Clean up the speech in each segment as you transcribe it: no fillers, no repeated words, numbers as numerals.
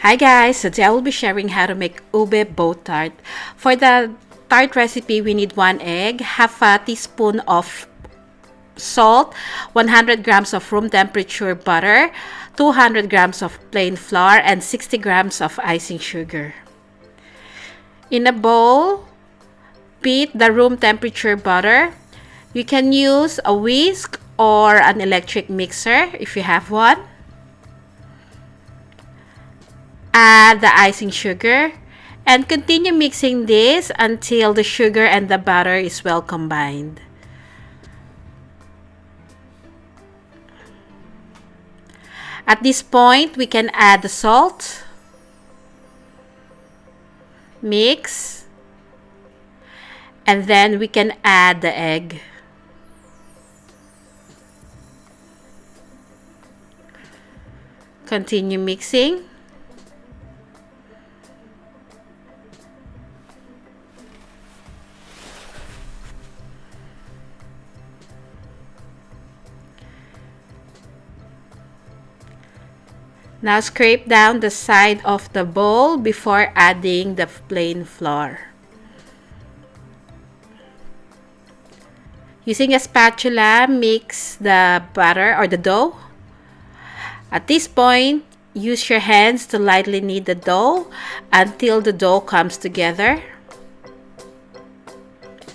Hi guys, today I will be sharing how to make Ube Boat Tart. For the tart recipe, we need 1 egg, half a teaspoon of salt, 100 grams of room temperature butter, 200 grams of plain flour, and 60 grams of icing sugar. In a bowl, beat the room temperature butter. You can use a whisk or an electric mixer if you have one. Add the icing sugar and continue mixing this until the sugar and the butter is well combined. At this point, we can add the salt, mix, and then we can add the egg. Continue mixing. Now scrape down the side of the bowl before adding the plain flour. Using a spatula, mix the batter or the dough. At this point, use your hands to lightly knead the dough until the dough comes together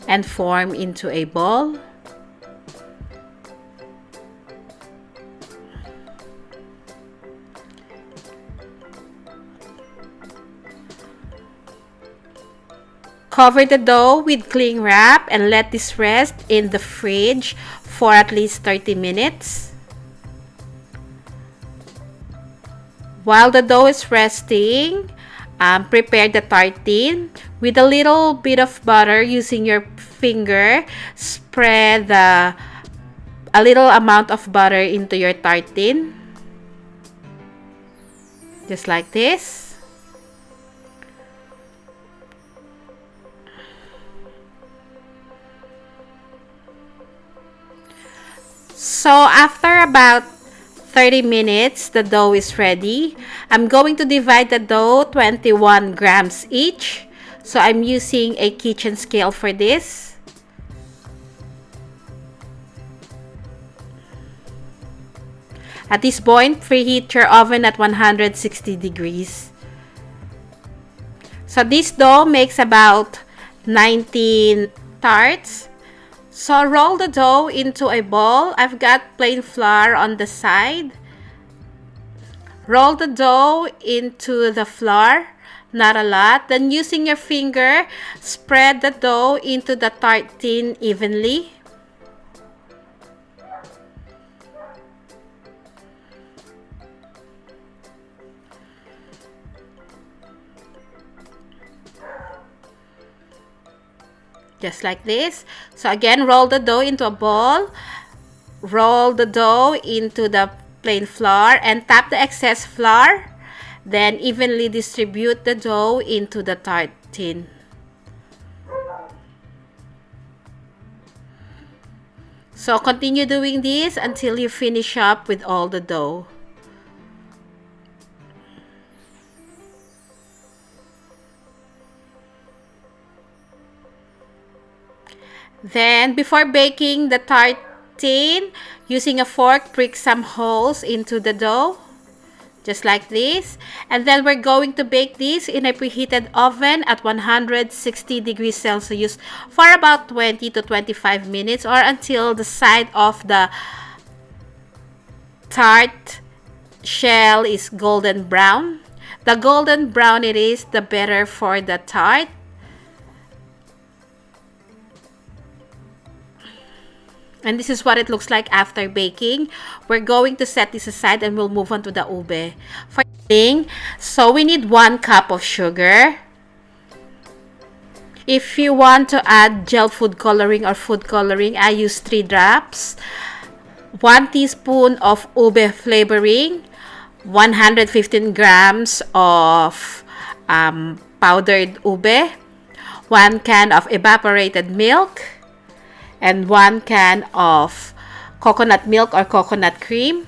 and form into a ball. Cover the dough with cling wrap and let this rest in the fridge for at least 30 minutes. While the dough is resting, prepare the tartine. With a little bit of butter, using your finger, spread a little amount of butter into your tartine. Just like this. So after about 30 minutes, the dough is ready. I'm going to divide the dough 21 grams each. So I'm using a kitchen scale for this. At this point, preheat your oven at 160 degrees. So this dough makes about 19 tarts. So roll the dough into a ball. I've got plain flour on the side. Roll the dough into the flour, not a lot. Then using your finger, spread the dough into the tartine evenly. Just like this. So again, roll the dough into a ball. Roll the dough into the plain flour and tap the excess flour. Then evenly distribute the dough into the tartine. So continue doing this until you finish up with all the dough. Then, before baking the tartine, using a fork, prick some holes into the dough, just like this. And then we're going to bake this in a preheated oven at 160 degrees Celsius for about 20 to 25 minutes or until the side of the tart shell is golden brown. The golden brown it is, the better for the tart. And this is what it looks like after baking. We're going to set this aside and we'll move on to the ube. For thing, so we need 1 cup of sugar. If you want to add gel food coloring or food coloring, I use 3 drops. 1 teaspoon of ube flavoring. 115 grams of powdered ube. 1 can of evaporated milk. And 1 can of coconut milk or coconut cream.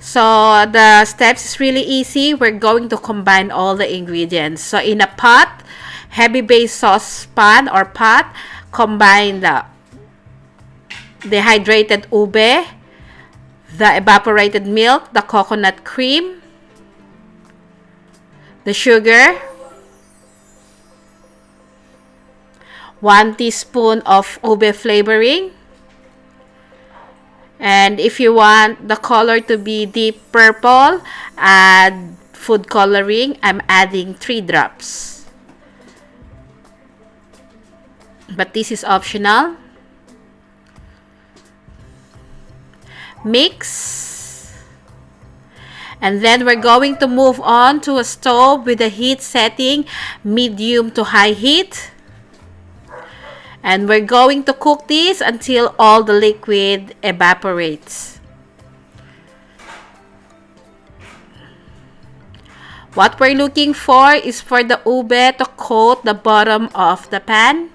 So the steps is really easy. We're going to combine all the ingredients. So in a pot, heavy base saucepan or pot, combine the dehydrated ube, the evaporated milk, the coconut cream, the sugar, 1 teaspoon of ube flavoring, and if you want the color to be deep purple, add food coloring. I'm adding 3 drops, but this is optional. Mix, and then we're going to move on to a stove with the heat setting medium to high heat, and we're going to cook this until all the liquid evaporates. What we're looking for is for the ube to coat the bottom of the pan.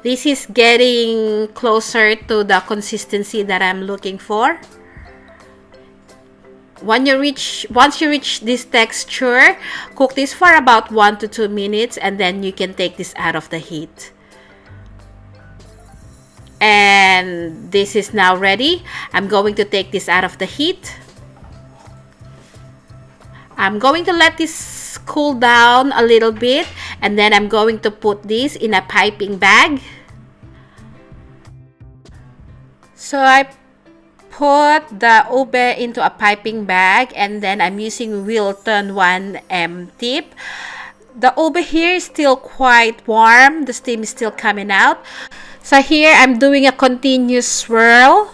This is getting closer to the consistency that I'm looking for. Once you reach this texture, cook this for about 1 to 2 minutes, and then you can take this out of the heat. And this is now ready. I'm going to take this out of the heat. I'm going to let this cool down a little bit, and then I'm going to put this in a piping bag. So I put the ube into a piping bag, and then I'm using Wilton 1M tip. The ube here is still quite warm. The steam is still coming out. So here I'm doing a continuous swirl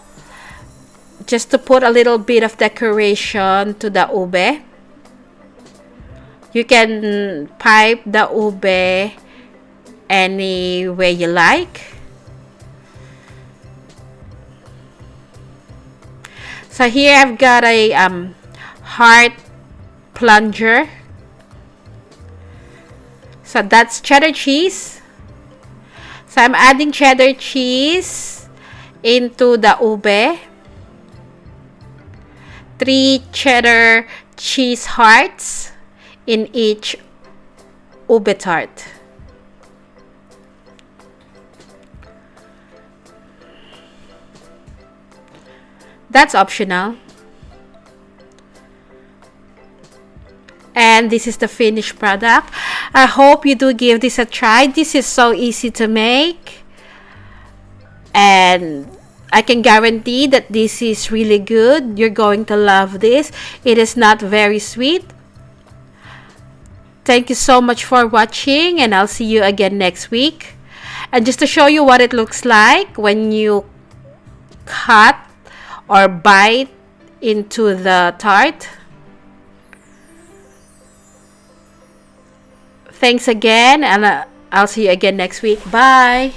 just to put a little bit of decoration to the ube. You can pipe the ube any way you like. So here I've got a heart plunger. So that's cheddar cheese. So I'm adding cheddar cheese into the ube. 3 cheddar cheese hearts in each ube tart. That's optional. And this is the finished product. I hope you do give this a try. This is so easy to make, and I can guarantee that this is really good. You're going to love this. It is not very sweet. Thank you so much for watching, and I'll see you again next week. And just to show you what it looks like when you cut or bite into the tart. Thanks again, and I'll see you again next week. Bye!